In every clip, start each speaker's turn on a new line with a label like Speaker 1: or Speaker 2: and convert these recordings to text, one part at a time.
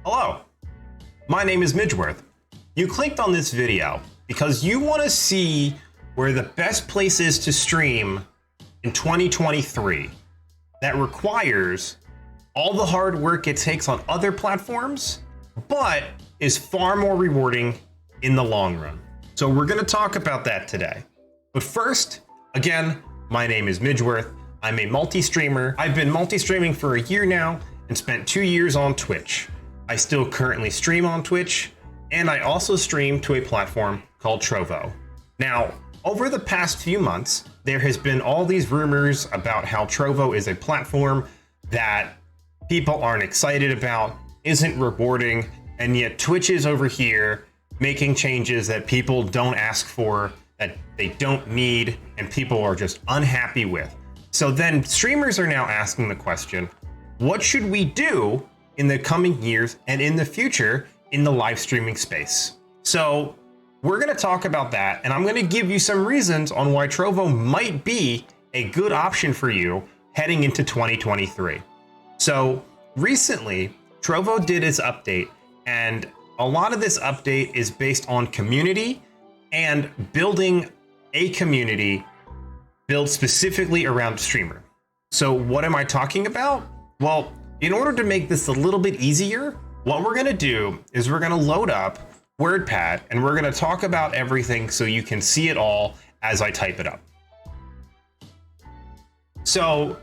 Speaker 1: Hello, my name is Midgeworth. You clicked on this video because you want to see where the best place is to stream in 2023 that requires all the hard work it takes on other platforms, but is far more rewarding in the long run. So we're going to talk about that today. But first, again, my name is Midgeworth. I'm a multi-streamer. I've been multi-streaming for a year now and spent 2 years on Twitch. I still currently stream on Twitch, and I also stream to a platform called Trovo. Now, over the past few months, there has been all these rumors about how Trovo is a platform that people aren't excited about, isn't rewarding, and yet Twitch is over here making changes that people don't ask for, that they don't need, and people are just unhappy with. So then streamers are now asking the question, what should we do in the coming years and in the future in the live streaming space? So we're going to talk about that, and I'm going to give you some reasons on why Trovo might be a good option for you heading into 2023. So recently, Trovo did its update, and a lot of this update is based on community and building a community built specifically around streamer. So what am I talking about? Well, in order to make this a little bit easier, what we're going to do is we're going to load up WordPad and we're going to talk about everything so you can see it all as I type it up. So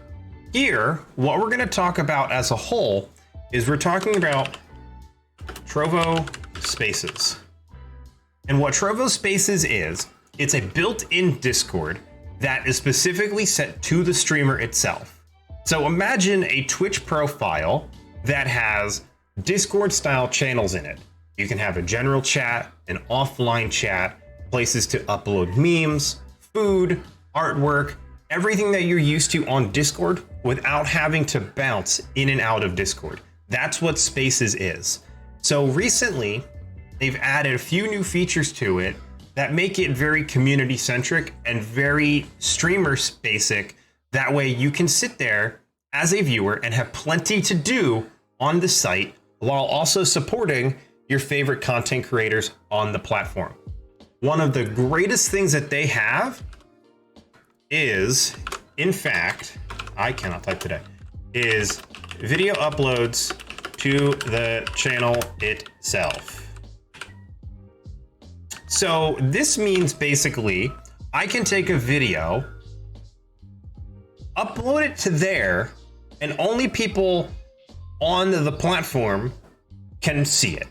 Speaker 1: here, what we're going to talk about as a whole is we're talking about Trovo Spaces. And what Trovo Spaces is, it's a built-in Discord that is specifically set to the streamer itself. So imagine a Twitch profile that has Discord style channels in it. You can have a general chat, an offline chat, places to upload memes, food, artwork, everything that you're used to on Discord without having to bounce in and out of Discord. That's what Spaces is. So recently, they've added a few new features to it that make it very community centric and very streamer basic. That way you can sit there as a viewer and have plenty to do on the site while also supporting your favorite content creators on the platform. One of the greatest things that they have is, in fact, I cannot type today, is video uploads to the channel itself. So this means basically I can take a video, upload it to there, and only people on the platform can see it.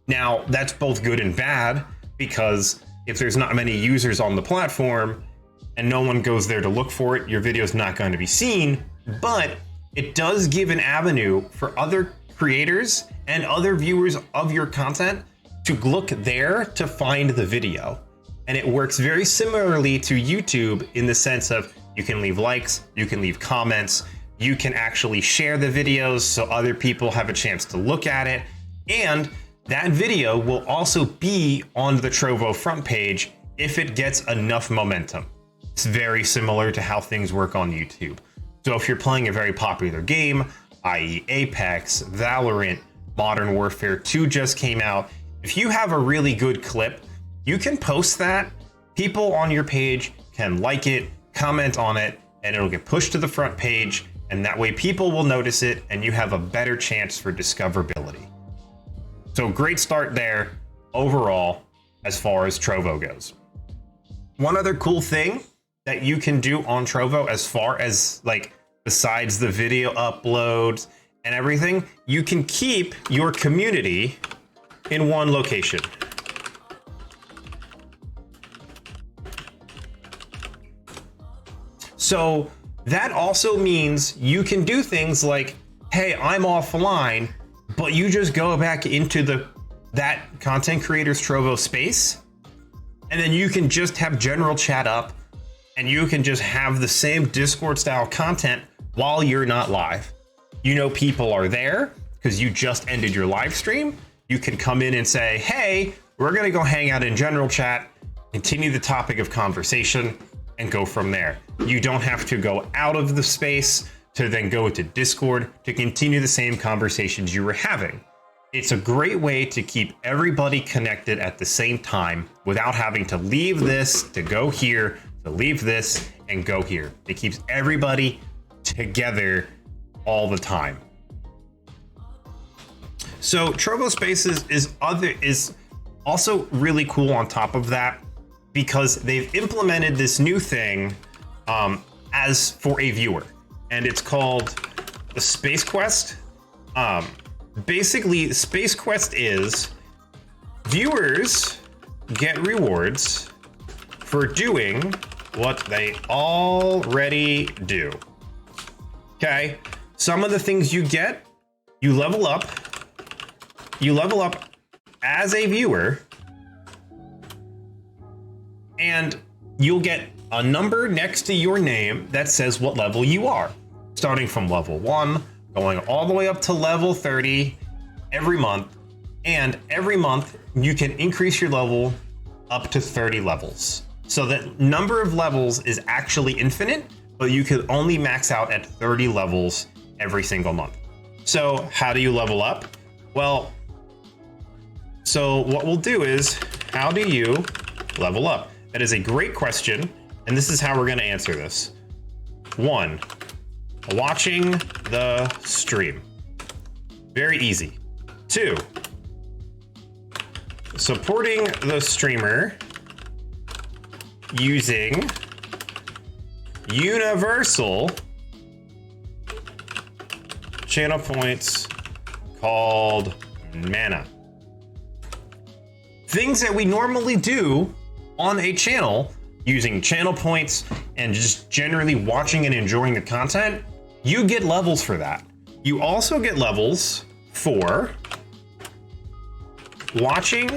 Speaker 1: Now, that's both good and bad, because if there's not many users on the platform and no one goes there to look for it, your video is not going to be seen. But it does give an avenue for other creators and other viewers of your content to look there to find the video. And it works very similarly to YouTube in the sense of you can leave likes, you can leave comments, you can actually share the videos so other people have a chance to look at it. And that video will also be on the Trovo front page if it gets enough momentum. It's very similar to how things work on YouTube. So if you're playing a very popular game, i.e. Apex, Valorant, Modern Warfare 2 just came out, if you have a really good clip, you can post that, people on your page can like it, comment on it, and it'll get pushed to the front page, and that way people will notice it and you have a better chance for discoverability. So great start there overall as far as Trovo goes. One other cool thing that you can do on Trovo as far as like besides the video uploads and everything, you can keep your community in one location. So that also means you can do things like, hey, I'm offline, but you just go back into that content creator's Trovo space, and then you can just have general chat up, and you can just have the same Discord style content while you're not live. You know people are there because you just ended your live stream. You can come in and say, hey, we're gonna go hang out in general chat, continue the topic of conversation, and go from there. You don't have to go out of the space to then go to Discord to continue the same conversations you were having. It's a great way to keep everybody connected at the same time without having to leave this to go here, to leave this and go here. It keeps everybody together all the time. So Trovo Spaces is also really cool on top of that, because they've implemented this new thing as for a viewer, and it's called the Space Quest. Basically, Space Quest is viewers get rewards for doing what they already do. Okay, some of the things you get, you level up as a viewer, and you'll get a number next to your name that says what level you are, starting from level 1, going all the way up to level 30 every month. And every month you can increase your level up to 30 levels. So that number of levels is actually infinite, but you could only max out at 30 levels every single month. So how do you level up? Well, so what we'll do is, how do you level up? That is a great question, and this is how we're going to answer this. 1, watching the stream. Very easy. 2, supporting the streamer using universal channel points called mana. Things that we normally do on a channel using channel points and just generally watching and enjoying the content, you get levels for that. You also get levels for watching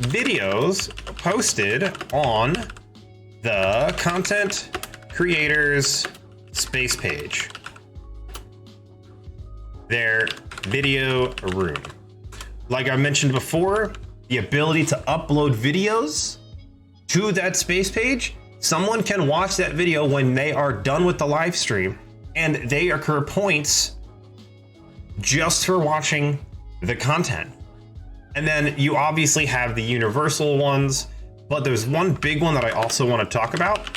Speaker 1: videos posted on the content creators space page, their video room. Like I mentioned before, the ability to upload videos to that space page. Someone can watch that video when they are done with the live stream, and they accrue points just for watching the content. And then you obviously have the universal ones, but there's one big one that I also want to talk about: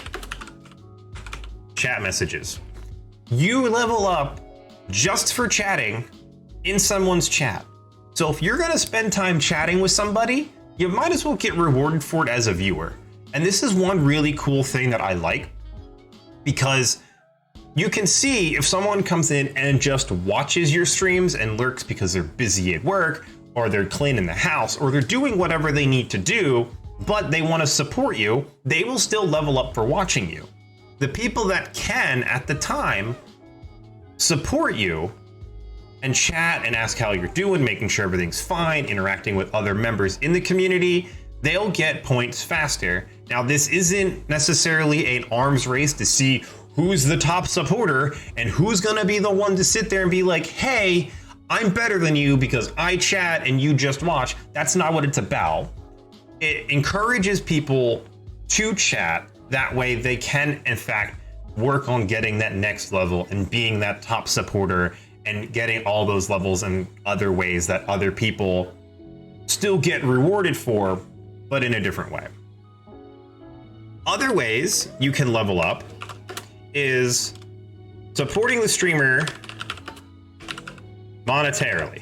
Speaker 1: chat messages. You level up just for chatting in someone's chat. So if you're going to spend time chatting with somebody, you might as well get rewarded for it as a viewer. And this is one really cool thing that I like, because you can see if someone comes in and just watches your streams and lurks because they're busy at work, or they're cleaning the house, or they're doing whatever they need to do, but they want to support you, they will still level up for watching you. The people that can at the time support you and chat and ask how you're doing, making sure everything's fine, interacting with other members in the community, they'll get points faster. Now, this isn't necessarily an arms race to see who's the top supporter and who's gonna be the one to sit there and be like, hey, I'm better than you because I chat and you just watch. That's not what it's about. It encourages people to chat. That way they can, in fact, work on getting that next level and being that top supporter and getting all those levels in other ways that other people still get rewarded for, but in a different way. Other ways you can level up is supporting the streamer monetarily.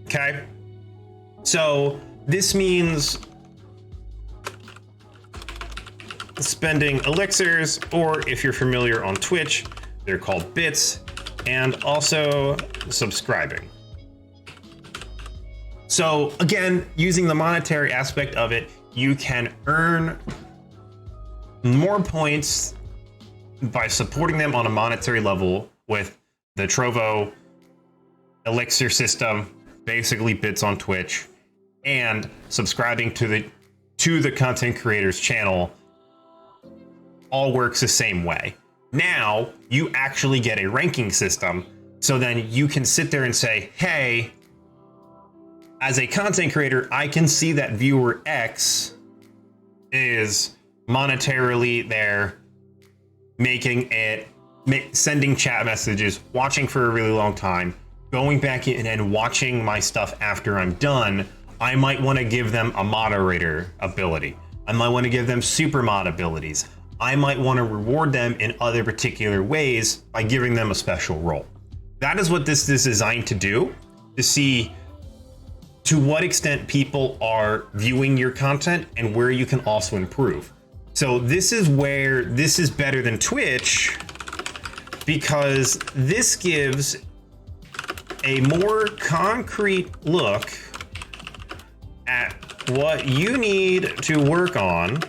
Speaker 1: Okay? So this means spending elixirs, or if you're familiar on Twitch, they're called bits, and also subscribing. So again, using the monetary aspect of it, you can earn more points by supporting them on a monetary level with the Trovo elixir system, basically bits on Twitch, and subscribing to the content creator's channel. All works the same way. Now you actually get a ranking system, so then you can sit there and say, hey, as a content creator, I can see that viewer X is monetarily there, making it, sending chat messages, watching for a really long time, going back in and watching my stuff after I'm done, I might want to give them a moderator ability. I might want to give them super mod abilities. I might want to reward them in other particular ways by giving them a special role. That is what this is designed to do, to see to what extent people are viewing your content and where you can also improve. So this is where this is better than Twitch, because this gives a more concrete look at what you need to work on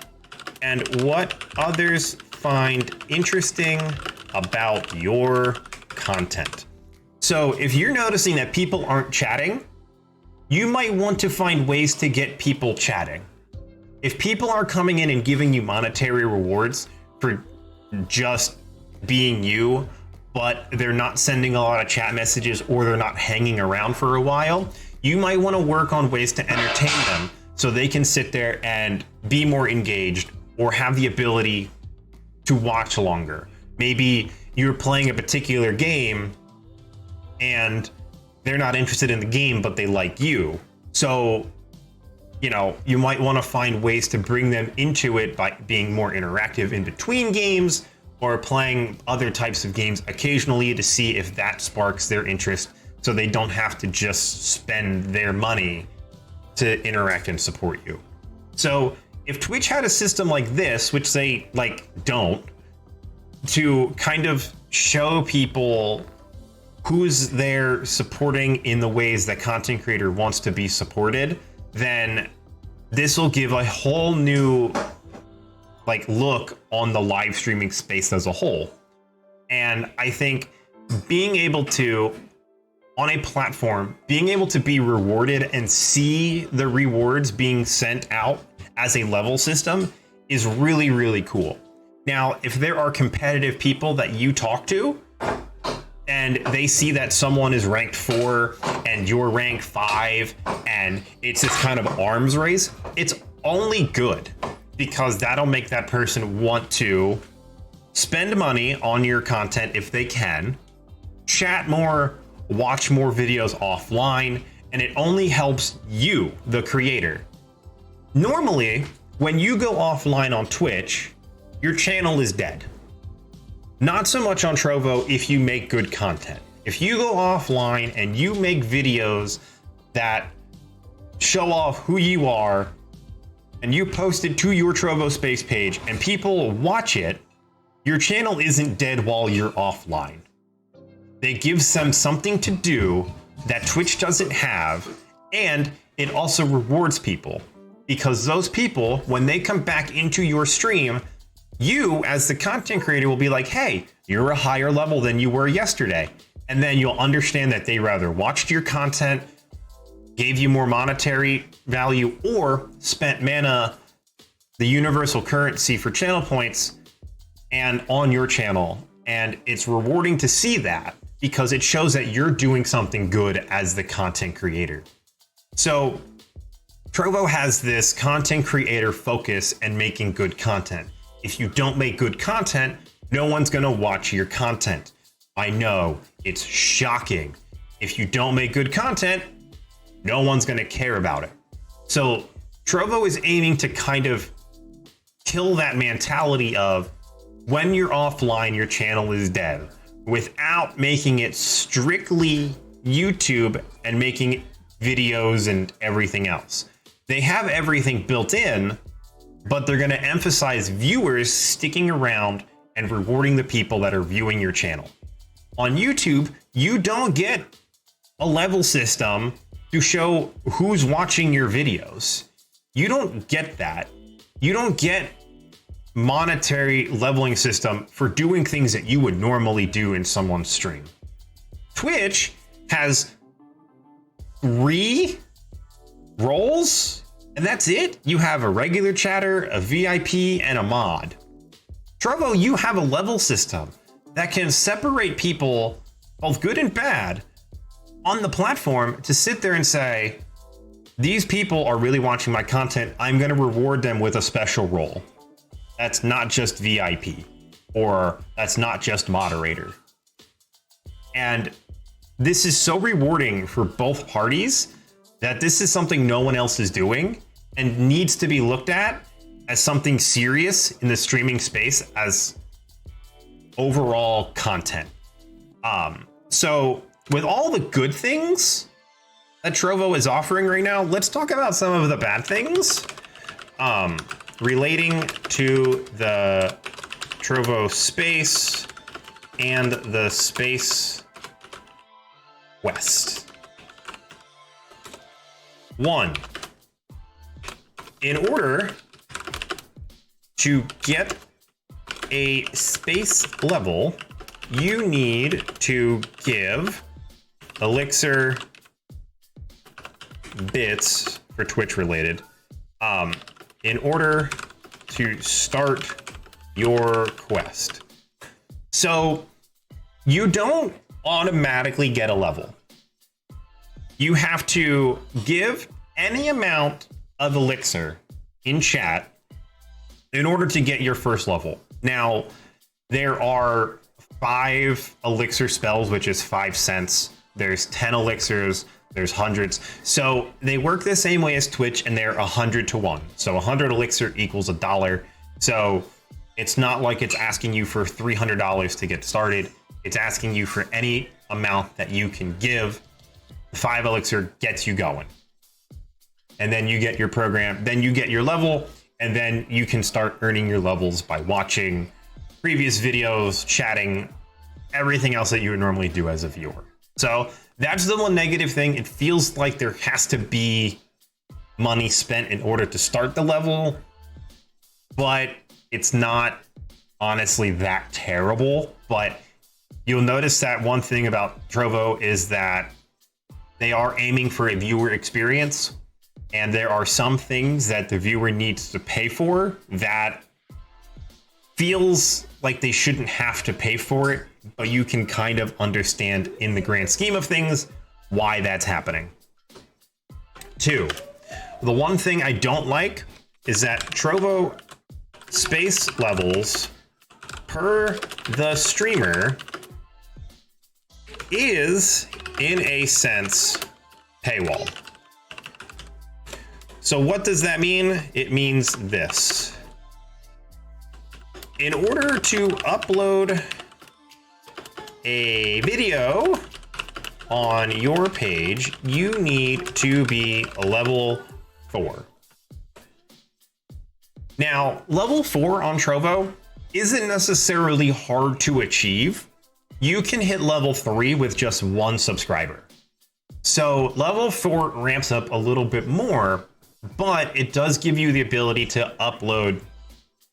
Speaker 1: and what others find interesting about your content. So if you're noticing that people aren't chatting, you might want to find ways to get people chatting. If people are coming in and giving you monetary rewards for just being you, but they're not sending a lot of chat messages or they're not hanging around for a while, you might want to work on ways to entertain them so they can sit there and be more engaged or have the ability to watch longer. Maybe you're playing a particular game and they're not interested in the game, but they like you. So, you might want to find ways to bring them into it by being more interactive in between games or playing other types of games occasionally to see if that sparks their interest, so they don't have to just spend their money to interact and support you. So if Twitch had a system like this, which they don't, to kind of show people who's there supporting in the ways that content creator wants to be supported, then this will give a whole new look on the live streaming space as a whole. And I think being able to, on a platform, being able to be rewarded and see the rewards being sent out as a level system is really, really cool. Now, if there are competitive people that you talk to and they see that someone is ranked 4 and you're ranked 5 and it's this kind of arms race, it's only good, because that'll make that person want to spend money on your content if they can, chat more, watch more videos offline, and it only helps you, the creator. Normally, when you go offline on Twitch, your channel is dead. Not so much on Trovo if you make good content. If you go offline and you make videos that show off who you are and you post it to your Trovo space page and people watch it, your channel isn't dead while you're offline. It gives them something to do that Twitch doesn't have, and it also rewards people, because those people, when they come back into your stream, you as the content creator will be like, hey, you're a higher level than you were yesterday. And then you'll understand that they rather watched your content, gave you more monetary value, or spent mana, the universal currency for channel points, and on your channel. And it's rewarding to see that, because it shows that you're doing something good as the content creator. So Trovo has this content creator focus and making good content. If you don't make good content, no one's gonna watch your content. I know, it's shocking. If you don't make good content, no one's gonna care about it. So Trovo is aiming to kind of kill that mentality of when you're offline, your channel is dead, without making it strictly YouTube and making videos and everything else. They have everything built in, but they're going to emphasize viewers sticking around and rewarding the people that are viewing your channel. On YouTube, you don't get a level system to show who's watching your videos. You don't get that. You don't get monetary leveling system for doing things that you would normally do in someone's stream. Twitch has 3 roles, and that's it. You have a regular chatter, a VIP, and a mod. Trovo, you have a level system that can separate people, both good and bad, on the platform to sit there and say, these people are really watching my content. I'm going to reward them with a special role. That's not just VIP, or that's not just moderator. And this is so rewarding for both parties that this is something no one else is doing and needs to be looked at as something serious in the streaming space as overall content. So with all the good things that Trovo is offering right now, let's talk about some of the bad things relating to the Trovo space and the Space West. 1. In order to get a space level, you need to give Elixir bits for Twitch related in order to start your quest. So you don't automatically get a level. You have to give any amount of Elixir in chat in order to get your first level. Now, there are 5 Elixir spells, which is 5 cents. There's 10 Elixirs, there's hundreds. So they work the same way as Twitch, and they're 100 to 1. So 100 Elixir equals $1. So it's not like it's asking you for $300 to get started. It's asking you for any amount that you can give. 5 Elixir gets you going. And then you get your program, then you get your level, and then you can start earning your levels by watching previous videos, chatting, everything else that you would normally do as a viewer. So that's the one negative thing. It feels like there has to be money spent in order to start the level, but it's not honestly that terrible. But you'll notice that one thing about Trovo is that they are aiming for a viewer experience, and there are some things that the viewer needs to pay for that feels like they shouldn't have to pay for it, but you can kind of understand in the grand scheme of things why that's happening. 2, the one thing I don't like is that Trovo space levels per the streamer is, in a sense, paywall. So what does that mean? It means this. In order to upload a video on your page, you need to be a level 4. Now, level 4 on Trovo isn't necessarily hard to achieve. You can hit level 3 with just 1 subscriber. So level 4 ramps up a little bit more, but it does give you the ability to upload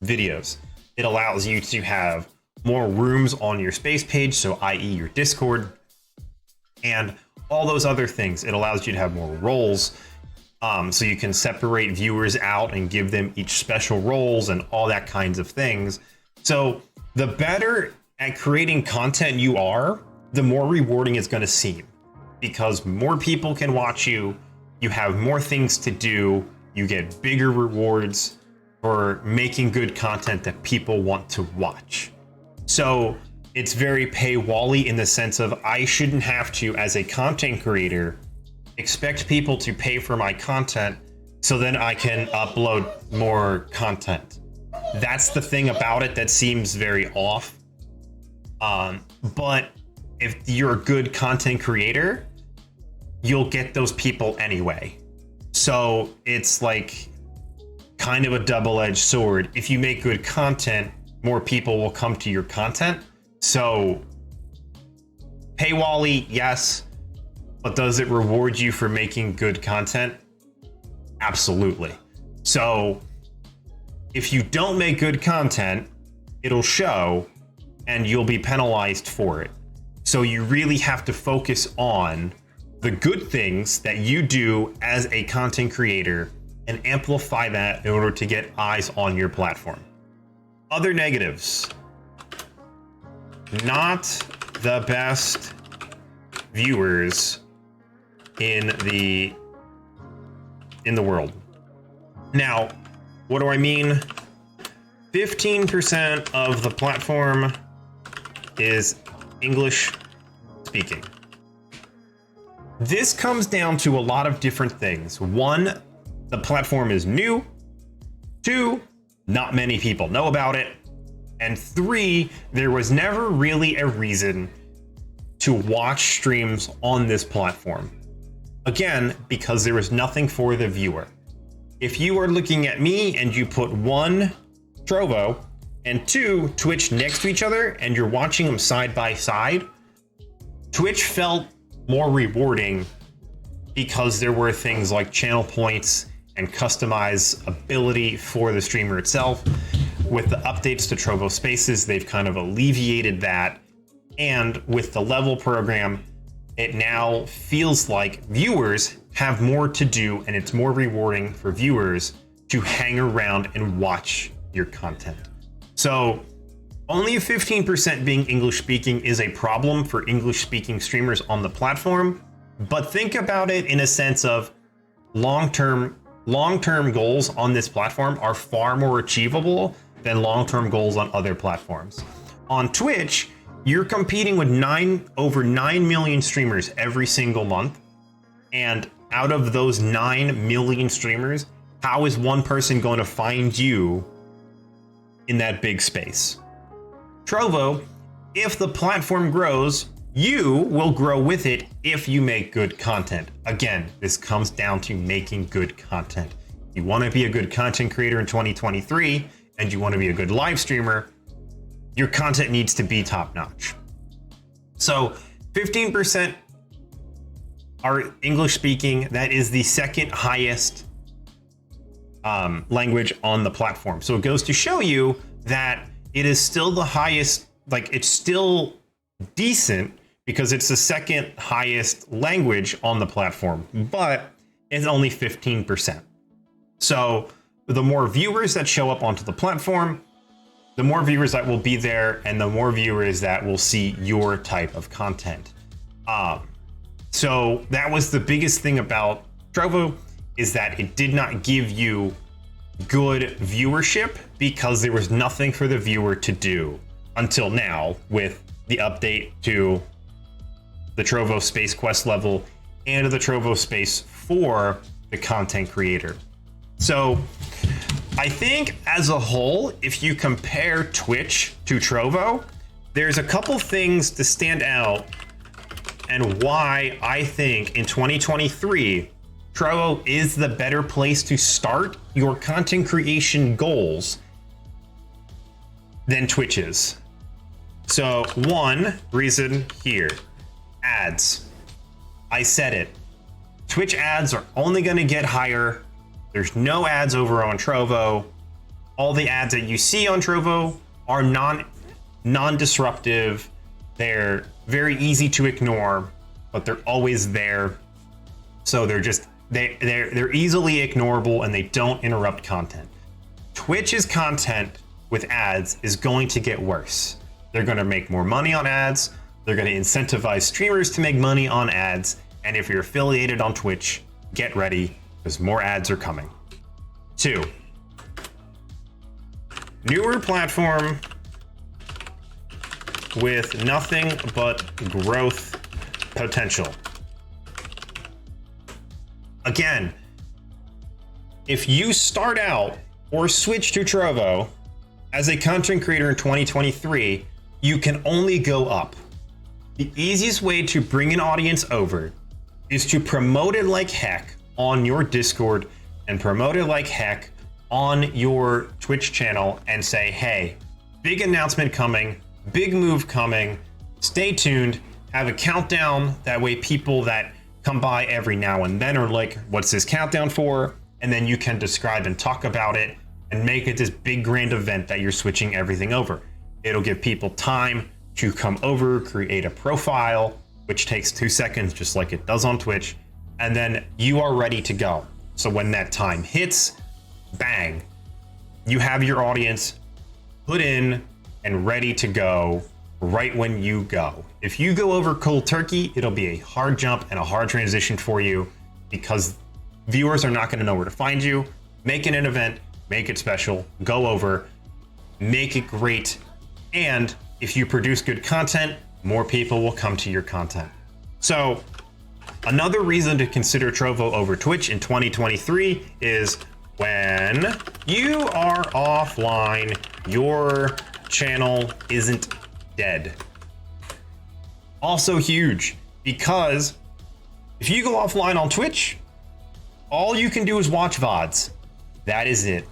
Speaker 1: videos. It allows you to have more rooms on your space page, so i.e. your Discord, and all those other things. It allows you to have more roles, so you can separate viewers out and give them each special roles and all that kinds of things. So the better at creating content you are, the more rewarding it's going to seem, because more people can watch you, you have more things to do, you get bigger rewards for making good content that people want to watch. So it's very paywall-y in the sense of I shouldn't have to, as a content creator, expect people to pay for my content so then I can upload more content. That's the thing about it that seems very off. But if you're a good content creator, you'll get those people anyway. So it's like kind of a double-edged sword. If you make good content, more people will come to your content. So paywall-y, yes, but does it reward you for making good content? Absolutely. So if you don't make good content, it'll show and you'll be penalized for it. So you really have to focus on the good things that you do as a content creator and amplify that in order to get eyes on your platform. Other negatives: not the best viewers in the world. Now, what do I mean? 15% of the platform is English speaking. This comes down to a lot of different things. One, the platform is new. Two, not many people know about it. And three, there was never really a reason to watch streams on this platform. Again, because there was nothing for the viewer. If you are looking at me and you put one Trovo and two Twitch next to each other and you're watching them side by side, Twitch felt more rewarding because there were things like channel points and customizability for the streamer itself. With the updates to Trovo Spaces, they've kind of alleviated that. And with the level program, it now feels like viewers have more to do, and it's more rewarding for viewers to hang around and watch your content. So only 15% being English speaking is a problem for English speaking streamers on the platform. But think about it in a sense of long-term goals on this platform are far more achievable than long-term goals on other platforms. On Twitch, you're competing with over 9 million streamers every single month. And out of those 9 million streamers, how is one person going to find you in that big space? Trovo, if the platform grows, you will grow with it if you make good content. Again, this comes down to making good content. You want to be a good content creator in 2023, and you want to be a good live streamer, your content needs to be top notch. So 15% are English speaking. That is the second highest language on the platform. So it goes to show you that it is still the highest, like it's still decent because it's the second highest language on the platform, but it's only 15%. So the more viewers that show up onto the platform, the more viewers that will be there, and the more viewers that will see your type of content. So that was the biggest thing about Trovo, is that it did not give you good viewership because there was nothing for the viewer to do until now with the update to the Trovo Space Quest level and the Trovo Space for the content creator. So I think as a whole, if you compare Twitch to Trovo, there's a couple things to stand out and why I think in 2023, Trovo is the better place to start your content creation goals than Twitch is. So one reason here, ads. I said it. Twitch ads are only going to get higher. There's no ads over on Trovo. All the ads that you see on Trovo are non-disruptive. They're very easy to ignore, but they're always there. So they're easily ignorable and they don't interrupt content. Twitch's content with ads is going to get worse. They're going to make more money on ads. They're going to incentivize streamers to make money on ads. And if you're affiliated on Twitch, get ready because more ads are coming. 2, newer platform with nothing but growth potential. Again, if you start out or switch to Trovo as a content creator in 2023, you can only go up. The easiest way to bring an audience over is to promote it like heck on your Discord and promote it like heck on your Twitch channel and say, hey, big announcement coming, big move coming, stay tuned, have a countdown. That way people that come by every now and then are like, what's this countdown for? And then you can describe and talk about it and make it this big grand event that you're switching everything over. It'll give people time to come over, create a profile, which takes 2 seconds, just like it does on Twitch. And then you are ready to go. So when that time hits, bang, you have your audience put in and ready to go right when you go. If you go over cold turkey, it'll be a hard jump and a hard transition for you because viewers are not going to know where to find you. Make it an event, make it special, go over, make it great. And if you produce good content, more people will come to your content. So Another reason to consider Trovo over Twitch in 2023 is when you are offline, your channel isn't dead. Also huge, because if you go offline on Twitch, all you can do is watch VODs. That is it.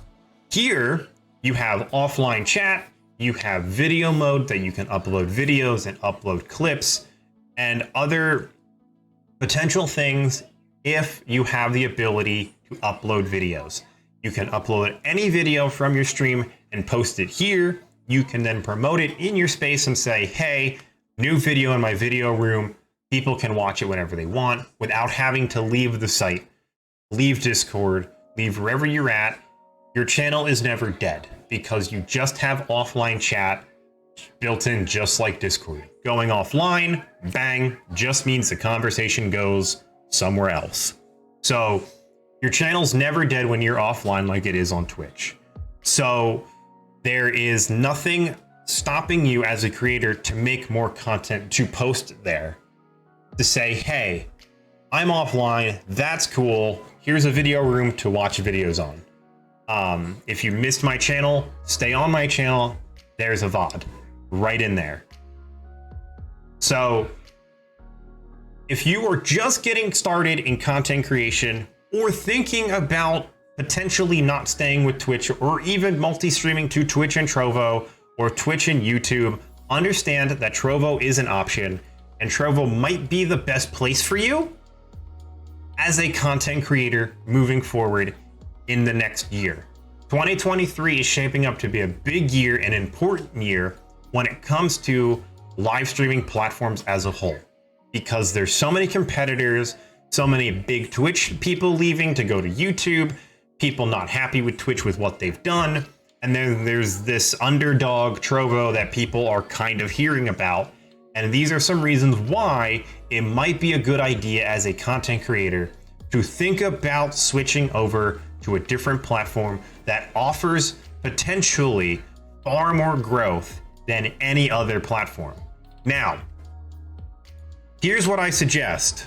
Speaker 1: Here, you have offline chat, you have video mode that you can upload videos and upload clips and other potential things if you have the ability to upload videos. You can upload any video from your stream and post it here. You can then promote it in your space and say, hey, new video in my video room. People can watch it whenever they want without having to leave the site, leave Discord, leave wherever you're at. Your channel is never dead because you just have offline chat built in just like Discord. Going offline, bang, just means the conversation goes somewhere else. So your channel's never dead when you're offline like it is on Twitch. So there is nothing stopping you as a creator to make more content, to post there, to say, hey, I'm offline, that's cool, here's a video room to watch videos on. If you missed my channel, stay on my channel, there's a VOD right in there. So if you are just getting started in content creation or thinking about potentially not staying with Twitch or even multi-streaming to Twitch and Trovo or Twitch and YouTube, understand that Trovo is an option and Trovo might be the best place for you as a content creator moving forward in the next year. 2023 is shaping up to be a big year, an important year when it comes to live streaming platforms as a whole, because there's so many competitors, so many big Twitch people leaving to go to YouTube, people not happy with Twitch with what they've done, and then there's this underdog Trovo that people are kind of hearing about. And these are some reasons why it might be a good idea as a content creator to think about switching over to a different platform that offers potentially far more growth than any other platform. Now, here's what I suggest.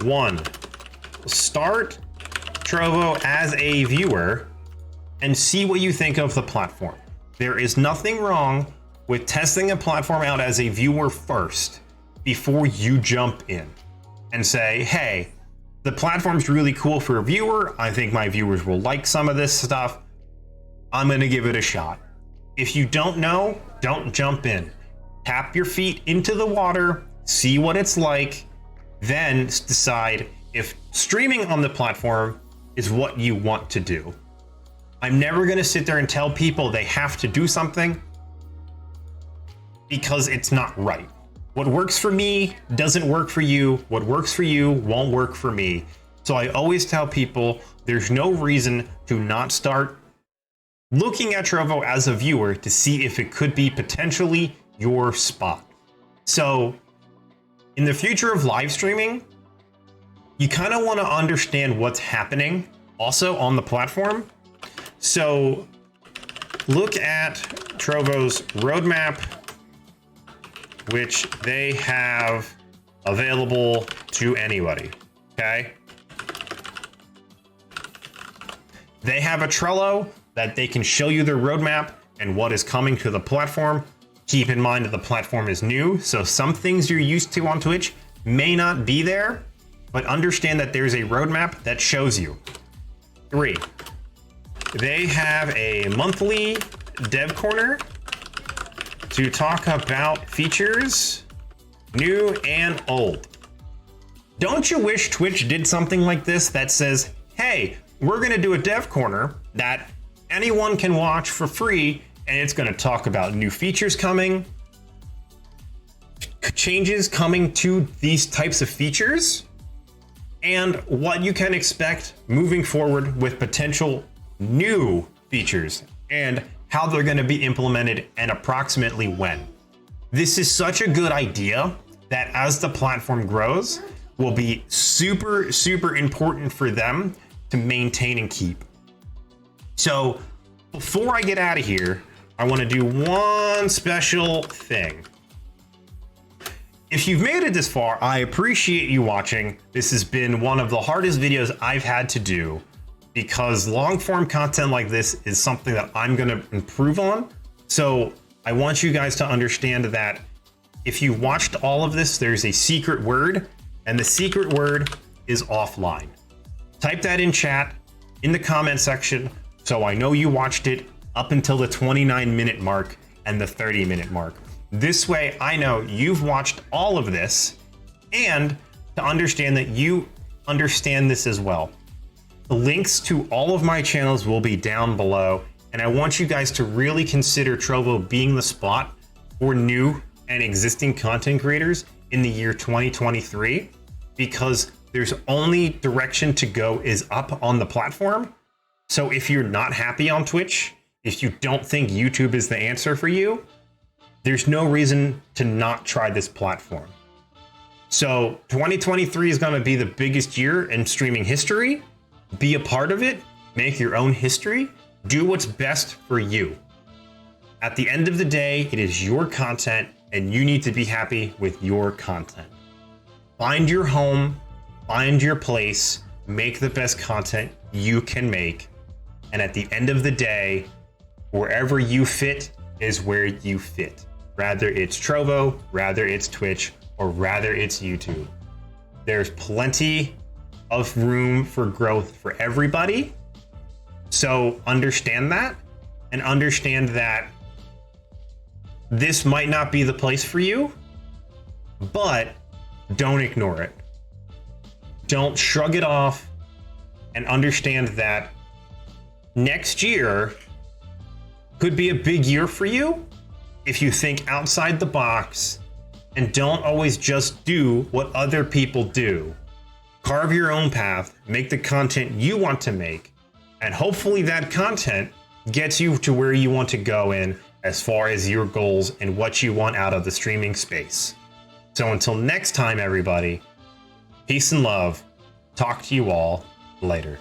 Speaker 1: 1, start Trovo as a viewer and see what you think of the platform. There is nothing wrong with testing a platform out as a viewer first before you jump in and say, hey, the platform's really cool for a viewer. I think my viewers will like some of this stuff. I'm going to give it a shot. If you don't know, don't jump in. Tap your feet into the water, see what it's like, then decide if streaming on the platform is what you want to do. I'm never going to sit there and tell people they have to do something because it's not right. What works for me doesn't work for you. What works for you won't work for me. So I always tell people there's no reason to not start looking at Trovo as a viewer to see if it could be potentially your spot. So in the future of live streaming, you kind of want to understand what's happening also on the platform. So look at Trovo's roadmap, which they have available to anybody, okay? They have a Trello that they can show you their roadmap and what is coming to the platform. Keep in mind that the platform is new, so some things you're used to on Twitch may not be there, but understand that there's a roadmap that shows you. 3, they have a monthly dev corner to talk about features, new and old. Don't you wish Twitch did something like this that says, hey, we're going to do a dev corner that anyone can watch for free, and it's going to talk about new features coming, changes coming to these types of features, and what you can expect moving forward with potential new features and how they're going to be implemented and approximately when. This is such a good idea that as the platform grows will be super, super important for them to maintain and keep. So before I get out of here, I want to do one special thing. If you've made it this far, I appreciate you watching. This has been one of the hardest videos I've had to do because long form content like this is something that I'm going to improve on. So I want you guys to understand that if you watched all of this, there's a secret word, and the secret word is offline. Type that in chat, in the comment section, so I know you watched it up until the 29-minute mark and the 30-minute mark. This way I know you've watched all of this, and to understand that you understand this as well. The links to all of my channels will be down below, and I want you guys to really consider Trovo being the spot for new and existing content creators in the year 2023, because there's only direction to go is up on the platform. So if you're not happy on Twitch, if you don't think YouTube is the answer for you, there's no reason to not try this platform. So 2023 is going to be the biggest year in streaming history. Be a part of it, make your own history, do what's best for you. At the end of the day, it is your content and you need to be happy with your content. Find your home, find your place, make the best content you can make. And at the end of the day, wherever you fit is where you fit. Rather it's Trovo, rather it's Twitch, or rather it's YouTube. There's plenty of room for growth for everybody. So understand that, and understand that this might not be the place for you, but don't ignore it. Don't shrug it off, and understand that next year could be a big year for you if you think outside the box and don't always just do what other people do. Carve your own path, make the content you want to make, and hopefully that content gets you to where you want to go in as far as your goals and what you want out of the streaming space. So until next time, everybody, peace and love. Talk to you all later.